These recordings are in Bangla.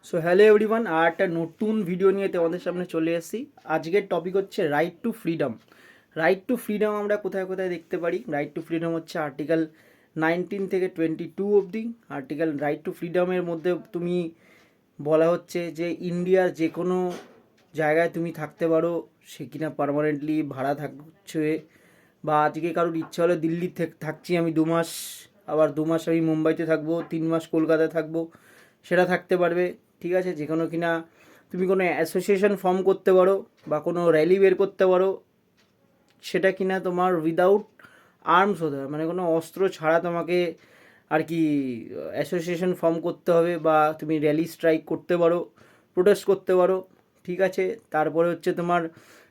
সো হ্যালো এভরিওয়ান, আর একটা নতুন ভিডিও নিয়ে তোমাদের সামনে চলে এসেছি। আজকের টপিক হচ্ছে right two freedom. Right two freedom আমরা কোথায় কোথায় দেখতে পারি? রাইট টু ফ্রিডম হচ্ছে আর্টিকেল 19 থেকে 22 অবধি। আর্টিকেল রাইট টু ফ্রিডমের মধ্যে তুমি বলা হচ্ছে যে ইন্ডিয়ার যে কোনো জায়গায় তুমি থাকতে পারো, সে কিনা পার্মানেন্টলি ভাড়া থাকছে, বা আজকে কারোর ইচ্ছা হলে দিল্লি থাকছি আমি 2 মাস, আবার 2 মাস আমি মুম্বাইতে থাকবো, 3 মাস কলকাতায় থাকবো, সেটা থাকতে পারবে। ঠিক আছে, যে কোনো কিনা তুমি কোনো অ্যাসোসিয়েশন ফর্ম করতে পারো বা কোনো র্যালি বের করতে পারো, সেটা কিনা তোমার উইদাউট আর্মস হতে হবে, মানে কোনো অস্ত্র ছাড়া তোমাকে আর কি অ্যাসোসিয়েশন ফর্ম করতে হবে, বা তুমি র্যালি স্ট্রাইক করতে পারো, প্রোটেস্ট করতে পারো। ঠিক আছে, তারপরে হচ্ছে তোমার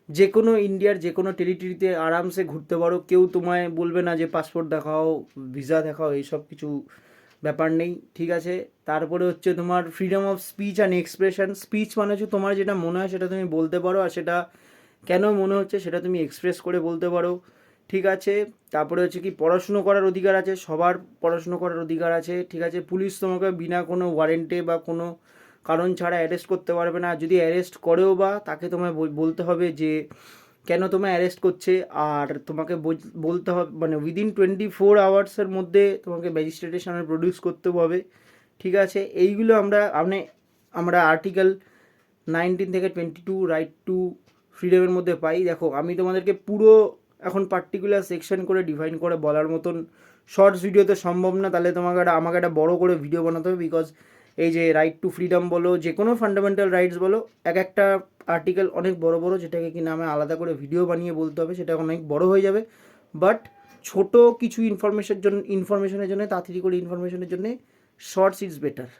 যে কোনো ইন্ডিয়ার যে কোনো টেরিটরিতে আরামসে ঘুরতে পারো, কেউ তোমায় বলবে না যে পাসপোর্ট দেখাও, ভিসা দেখাও, এইসব কিছু ব্যাপার নেই। ঠিক আছে, তারপরে হচ্ছে তোমার freedom of speech and expression. Speech মানে হচ্ছে তোমার যেটা মনে হয় সেটা তুমি বলতে পারো, আর সেটা কেন মনে হচ্ছে সেটা তুমি এক্সপ্রেস করে বলতে পারো। ঠিক আছে, তারপরে হচ্ছে কি পড়াশুনো করার অধিকার আছে, সবার পড়াশুনো করার অধিকার আছে। ঠিক আছে, পুলিশ তোমাকে বিনা কোনো ওয়ারেন্টে বা কোনো কারণ ছাড়া অ্যারেস্ট করতে পারবে না। যদি অ্যারেস্ট করেও বা তাকে তোমায় বলতে হবে যে কেন তোমায় অ্যারেস্ট করছে, আর তোমাকে বলতে হবে, মানে উইদিন 24 আওয়ার্সের মধ্যে তোমাকে ম্যাজিস্ট্রেটের সামনে প্রডিউস করতে হবে। ঠিক আছে, এইগুলো আমরা আর্টিকেল 19 থেকে 22 রাইট টু ফ্রিডমের মধ্যে পাই। দেখো, আমি তোমাদেরকে পুরো এখন পার্টিকুলার সেকশন করে ডিফাইন করে বলার মতন শর্টস ভিডিওতে সম্ভব না, তাহলে আমাকে একটা বড় করে ভিডিও বানাতে হবে। বিকজ এই যে রাইট টু ফ্রিডম বলো, যে কোনো ফান্ডামেন্টাল রাইটস বলো, এক একটা আর্টিকেল অনেক বড় বড়, যেটাকে কিনা আমি আলাদা করে ভিডিও বানিয়ে বলতে হবে, সেটা অনেক বড় হয়ে যাবে। বাট ছোট কিছু ইনফরমেশনের জন্য তাড়াতাড়ি করে ইনফরমেশনের জন্য শর্টস ইজ বেটার।